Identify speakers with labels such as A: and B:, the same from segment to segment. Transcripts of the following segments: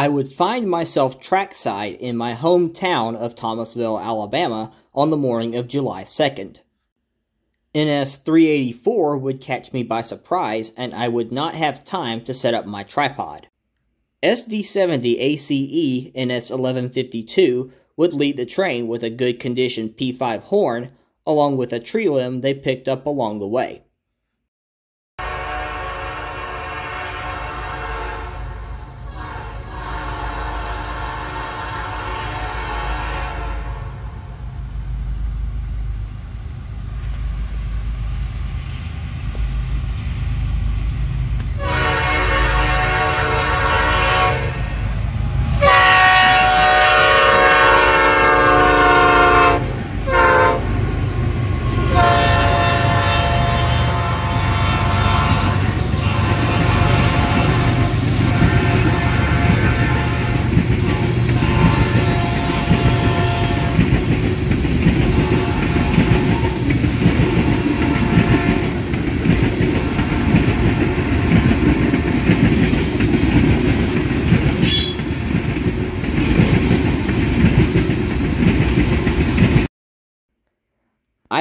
A: I would find myself trackside in my hometown of Thomasville, Alabama on the morning of July 2nd. NS 384 would catch me by surprise and I would not have time to set up my tripod. SD70 ACE NS 1152 would lead the train with a good condition P5 horn along with a tree limb they picked up along the way.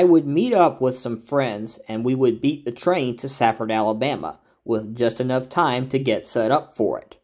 A: I would meet up with some friends and we would beat the train to Safford, Alabama, with just enough time to get set up for it.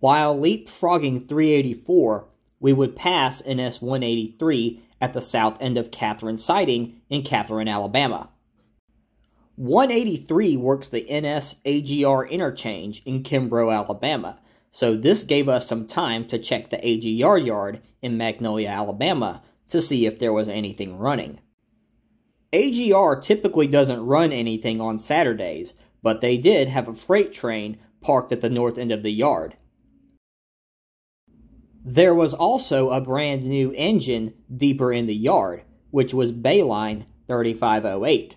A: While leapfrogging 384, we would pass NS 183 at the south end of Catherine Siding in Catherine, Alabama. 183 works the NS AGR interchange in Kimbrough, Alabama, so this gave us some time to check the AGR yard in Magnolia, Alabama to see if there was anything running. AGR typically doesn't run anything on Saturdays, but they did have a freight train parked at the north end of the yard. There was also a brand new engine deeper in the yard, which was Bayline 3508.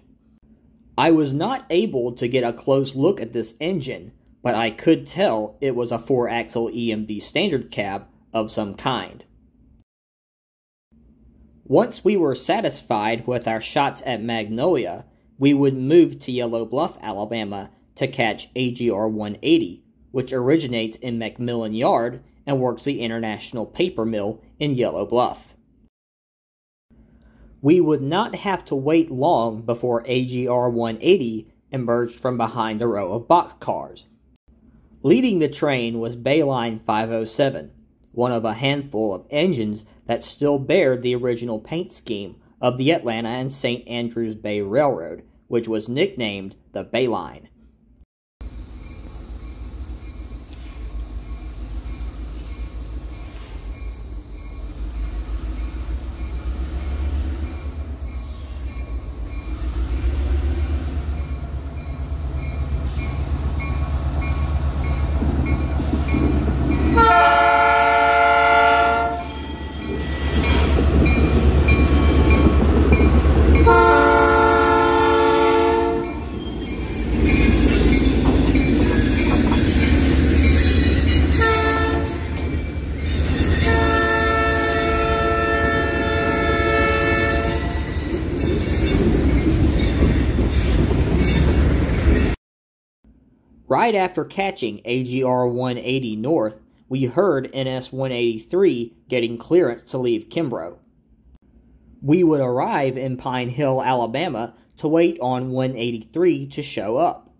A: I was not able to get a close look at this engine, but I could tell it was a 4-axle EMD standard cab of some kind. Once we were satisfied with our shots at Magnolia, we would move to Yellow Bluff, Alabama to catch AGR 180, which originates in McMillan Yard and works the International Paper Mill in Yellow Bluff. We would not have to wait long before AGR 180 emerged from behind a row of boxcars. Leading the train was Bayline 507, one of a handful of engines that still bear the original paint scheme of the Atlanta and St. Andrews Bay Railroad, which was nicknamed the Bayline. Right after catching AGR 180 north, we heard NS 183 getting clearance to leave Kimbrough. We would arrive in Pine Hill, Alabama to wait on 183 to show up.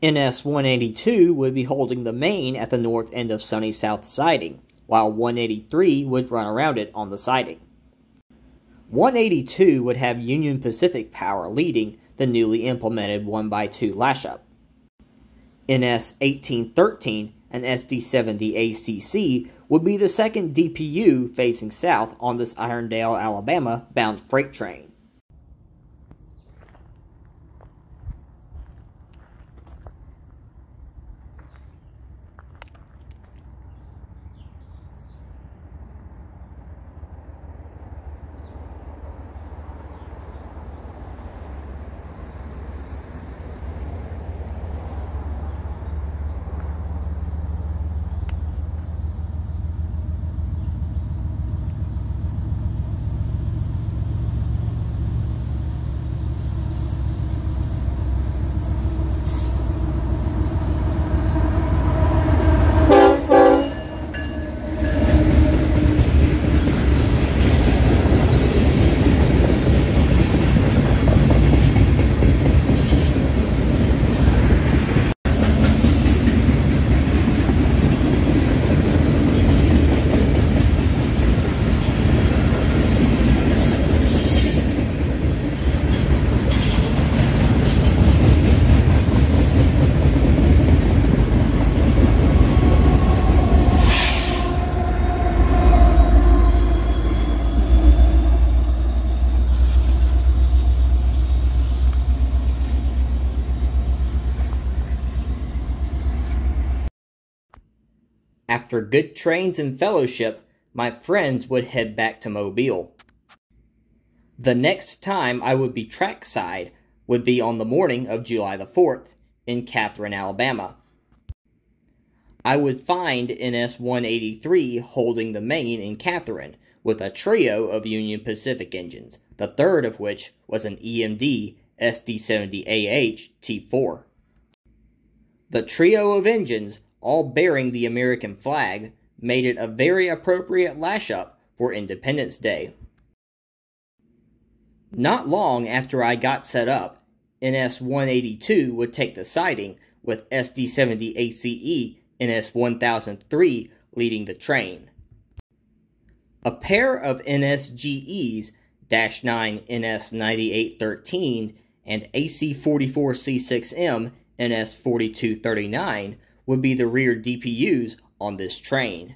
A: NS-182 would be holding the main at the north end of Sunny South siding, while 183 would run around it on the siding. 182 would have Union Pacific Power leading the newly implemented 1x2 lash-up. NS-1813 and SD-70 ACC would be the second DPU facing south on this Irondale, Alabama bound freight train. After good trains and fellowship, my friends would head back to Mobile. The next time I would be trackside would be on the morning of July the 4th in Catherine, Alabama. I would find NS-183 holding the main in Catherine with a trio of Union Pacific engines, the third of which was an EMD SD-70AH T4. The trio of engines, all bearing the American flag, made it a very appropriate lash-up for Independence Day. Not long after I got set up, NS-182 would take the siding with SD-70 ACE NS-1003 leading the train. A pair of NSGEs, -9 NS-9813 and AC-44C6M NS-4239 would be the rear DPUs on this train.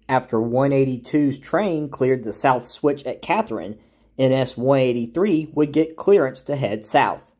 A: After 182's train cleared the south switch at Catherine, NS 183 would get clearance to head south.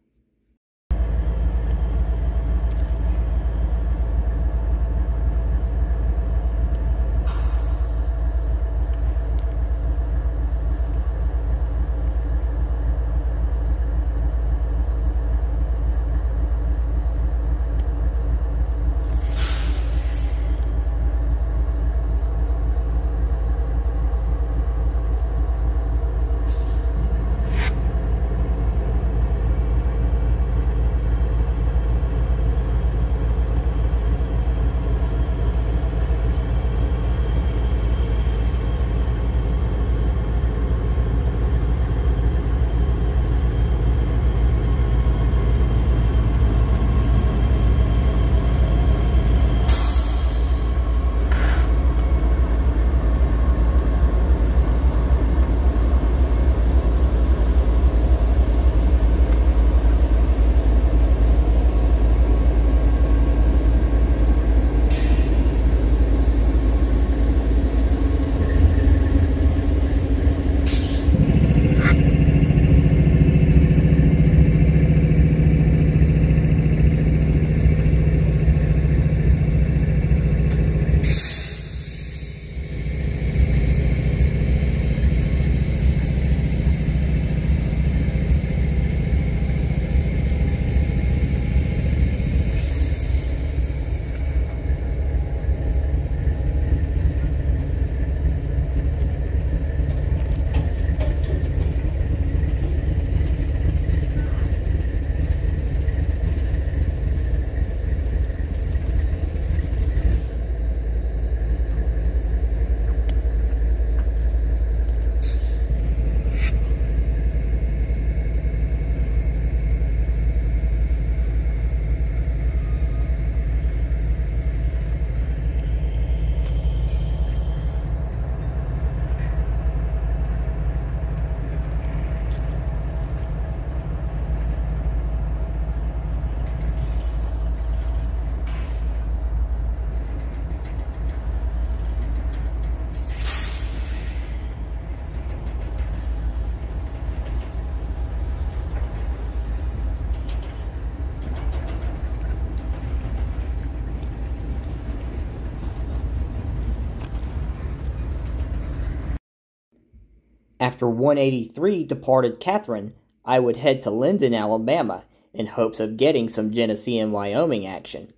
A: After 183 departed Catherine, I would head to Linden, Alabama, in hopes of getting some Genesee and Wyoming action.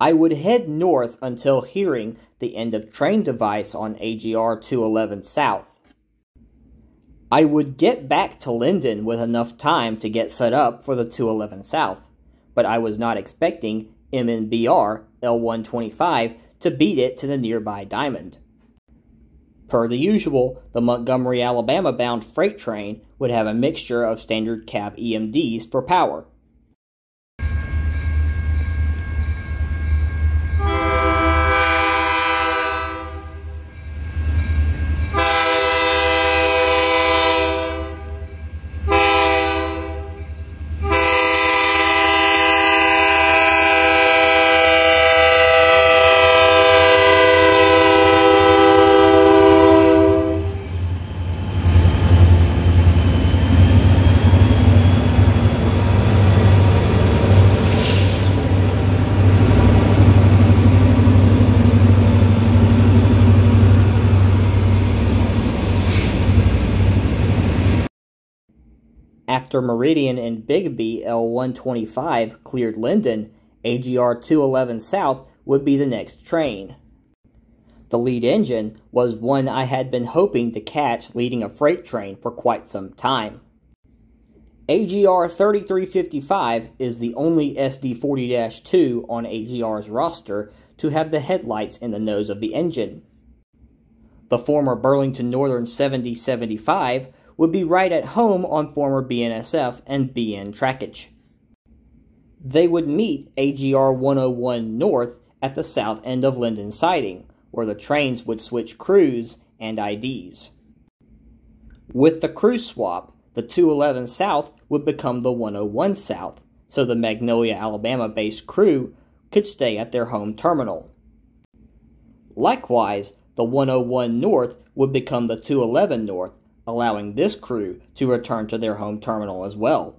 A: I would head north until hearing the end of train device on AGR 211 South. I would get back to Linden with enough time to get set up for the 211 South, but I was not expecting MNBR L125 to beat it to the nearby diamond. Per the usual, the Montgomery, Alabama-bound freight train would have a mixture of standard cab EMDs for power. After Meridian and Bigby L125 cleared Linden, AGR 211 South would be the next train. The lead engine was one I had been hoping to catch leading a freight train for quite some time. AGR 3355 is the only SD40-2 on AGR's roster to have the headlights in the nose of the engine. The former Burlington Northern 7075 would be right at home on former BNSF and BN trackage. They would meet AGR 101 North at the south end of Linden Siding, where the trains would switch crews and IDs. With the crew swap, the 211 South would become the 101 South, so the Magnolia, Alabama-based crew could stay at their home terminal. Likewise, the 101 North would become the 211 North, allowing this crew to return to their home terminal as well.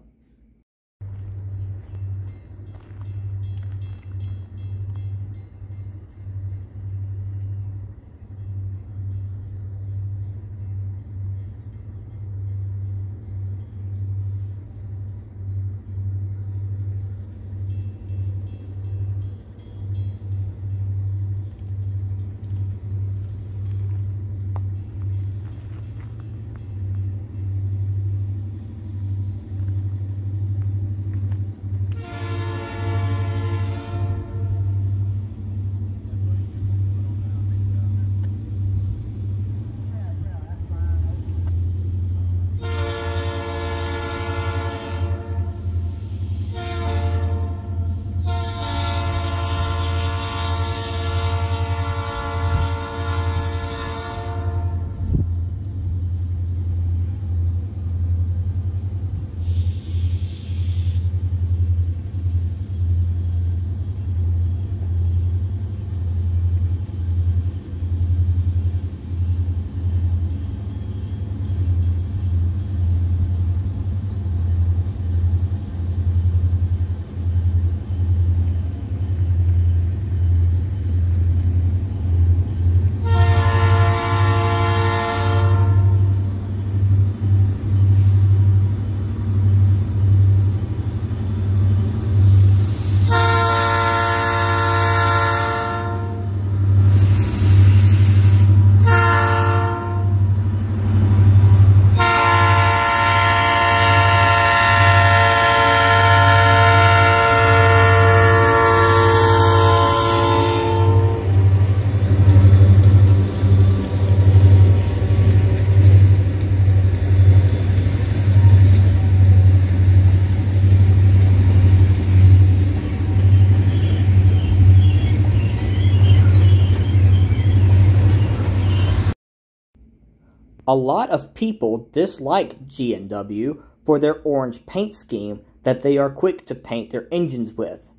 A: A lot of people dislike G&W for their orange paint scheme that they are quick to paint their engines with.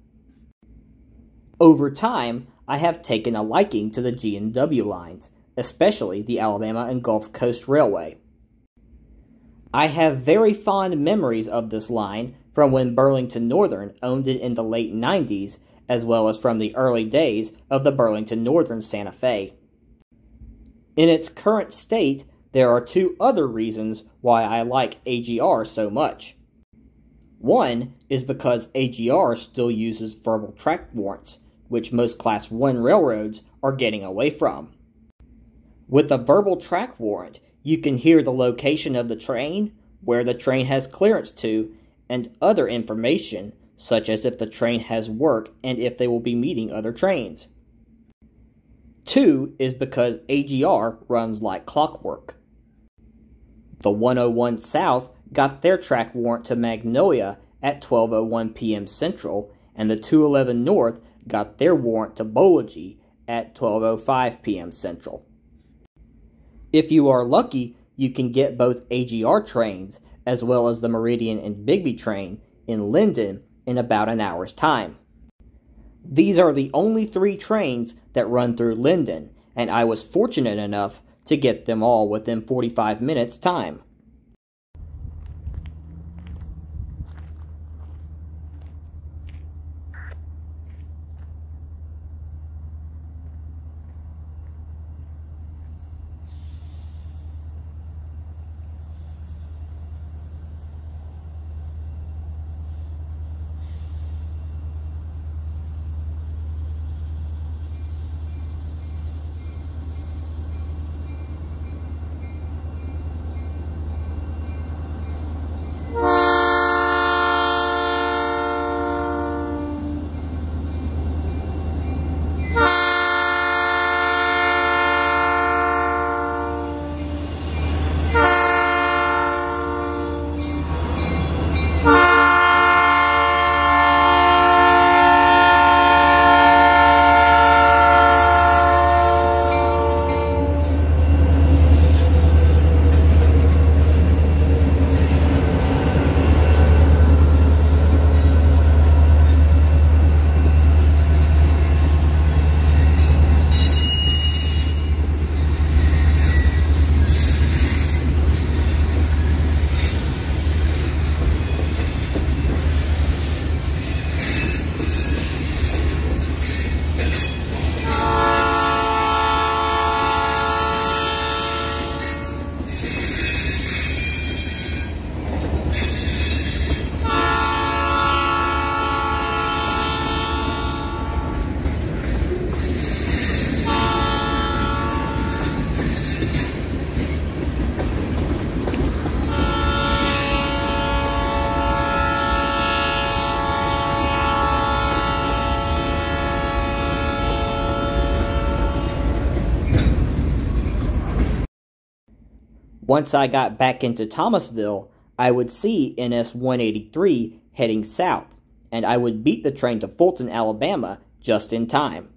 A: Over time, I have taken a liking to the G&W lines, especially the Alabama and Gulf Coast Railway. I have very fond memories of this line from when Burlington Northern owned it in the late 90s, as well as from the early days of the Burlington Northern Santa Fe. In its current state, there are two other reasons why I like AGR so much. One is because AGR still uses verbal track warrants, which most Class 1 railroads are getting away from. With a verbal track warrant, you can hear the location of the train, where the train has clearance to, and other information, such as if the train has work and if they will be meeting other trains. Two is because AGR runs like clockwork. The 101 South got their track warrant to Magnolia at 12:01 p.m. Central, and the 211 North got their warrant to Bology at 12:05 p.m. Central. If you are lucky, you can get both AGR trains, as well as the Meridian and Bigby train, in Linden in about an hour's time. These are the only 3 trains that run through Linden, and I was fortunate enough to get them all within 45 minutes time. Once I got back into Thomasville, I would see NS 183 heading south, and I would beat the train to Fulton, Alabama just in time.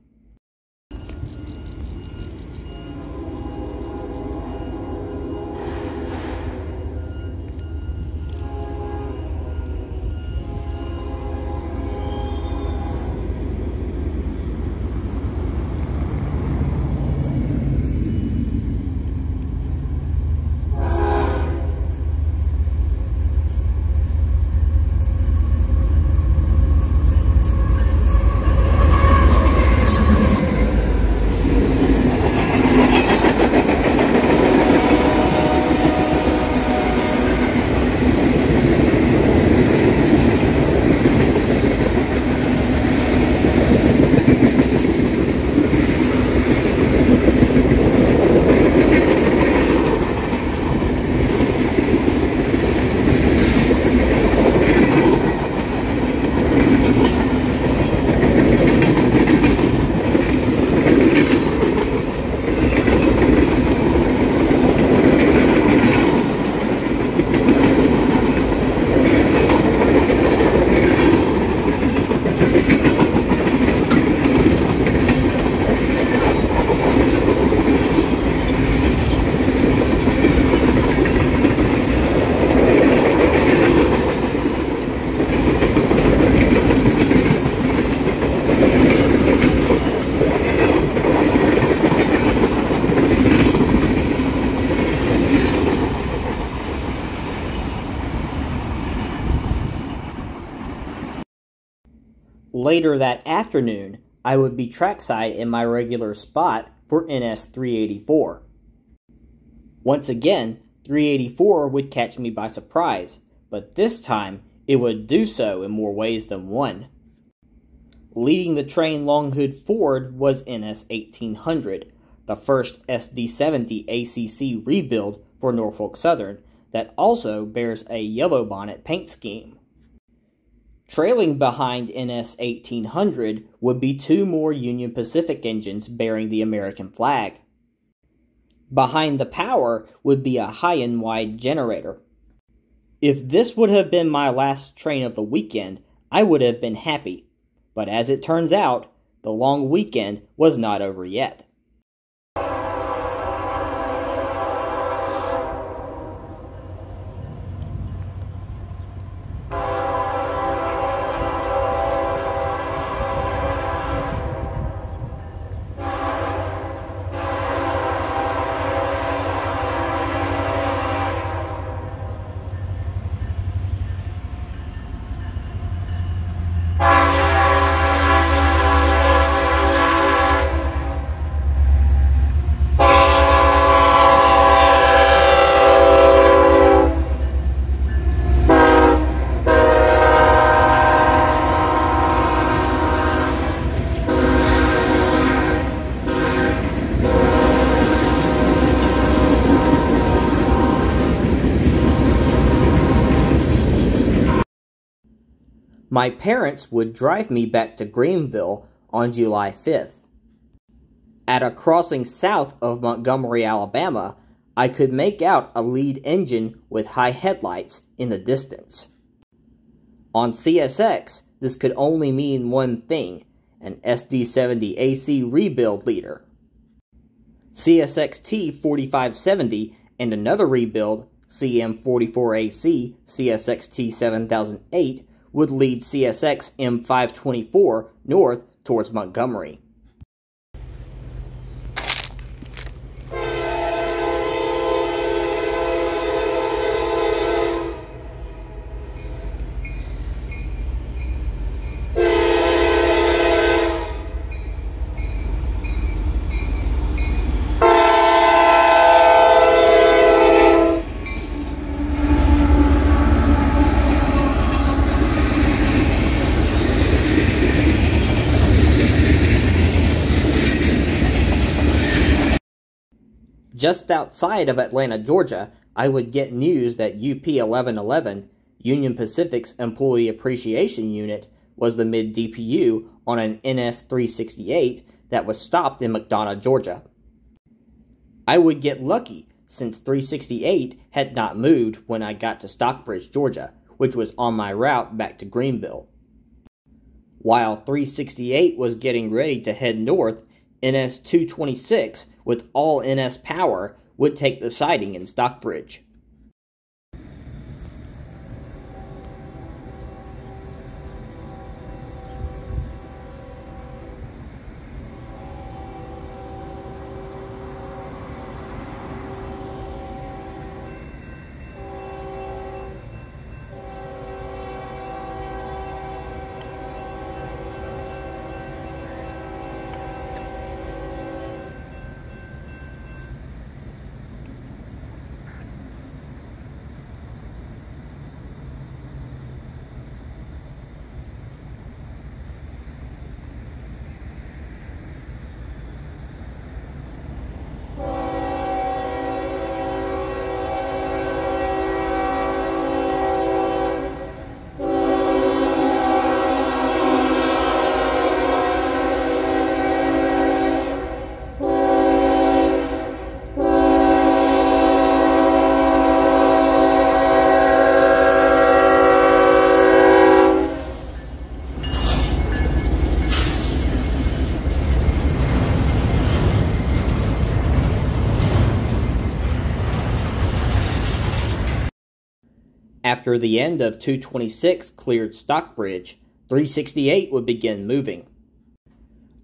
A: Later that afternoon, I would be trackside in my regular spot for NS 384. Once again, 384 would catch me by surprise, but this time it would do so in more ways than one. Leading the train long hood forward was NS 1800, the first SD-70 ACC rebuild for Norfolk Southern that also bears a yellow bonnet paint scheme. Trailing behind NS 1800 would be two more Union Pacific engines bearing the American flag. Behind the power would be a high-and-wide generator. If this would have been my last train of the weekend, I would have been happy. But as it turns out, the long weekend was not over yet. My parents would drive me back to Greenville on July 5th. At a crossing south of Montgomery, Alabama, I could make out a lead engine with high headlights in the distance. On CSX, this could only mean one thing, an SD-70 AC rebuild leader. CSX-T 4570 and another rebuild, CM44AC CSX-T 7008, would lead CSX M524 north towards Montgomery. Just outside of Atlanta, Georgia, I would get news that UP 1111, Union Pacific's Employee Appreciation Unit, was the mid-DPU on an NS 368 that was stopped in McDonough, Georgia. I would get lucky, since 368 had not moved when I got to Stockbridge, Georgia, which was on my route back to Greenville. While 368 was getting ready to head north, NS 226 with all NS power would take the siding in Stockbridge. After the end of 226 cleared Stockbridge, 368 would begin moving.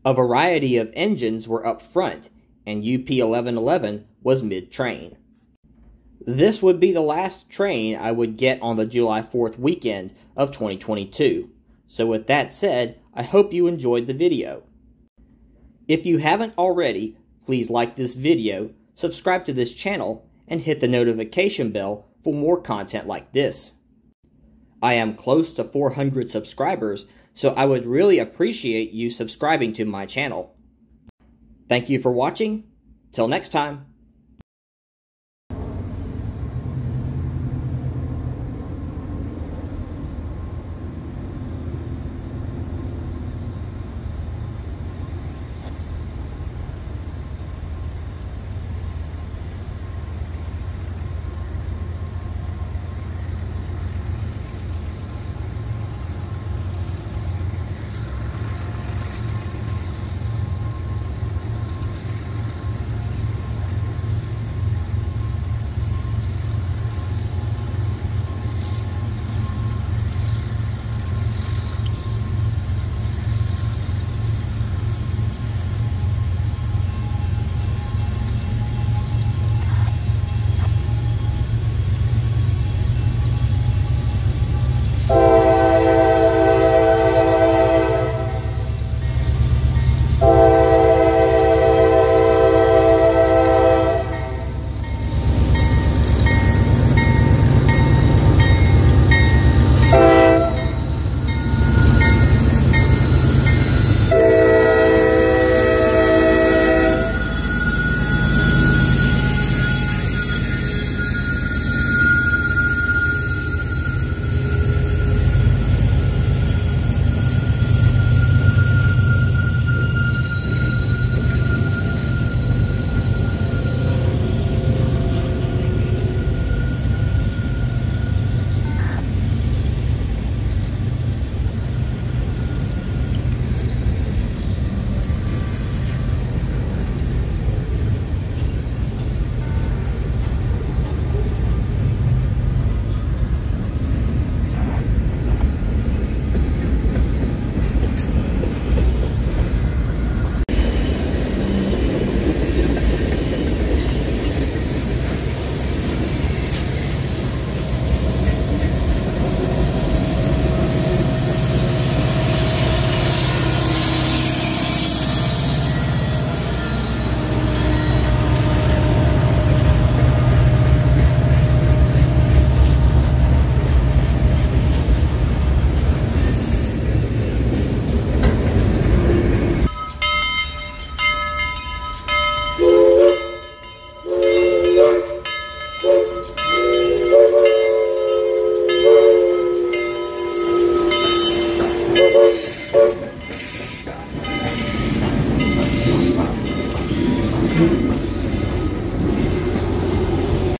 A: A variety of engines were up front, and UP 1111 was mid-train. This would be the last train I would get on the July 4th weekend of 2022. So with that said, I hope you enjoyed the video. If you haven't already, please like this video, subscribe to this channel, and hit the notification bell for more content like this. I am close to 400 subscribers, so I would really appreciate you subscribing to my channel. Thank you for watching. Till next time.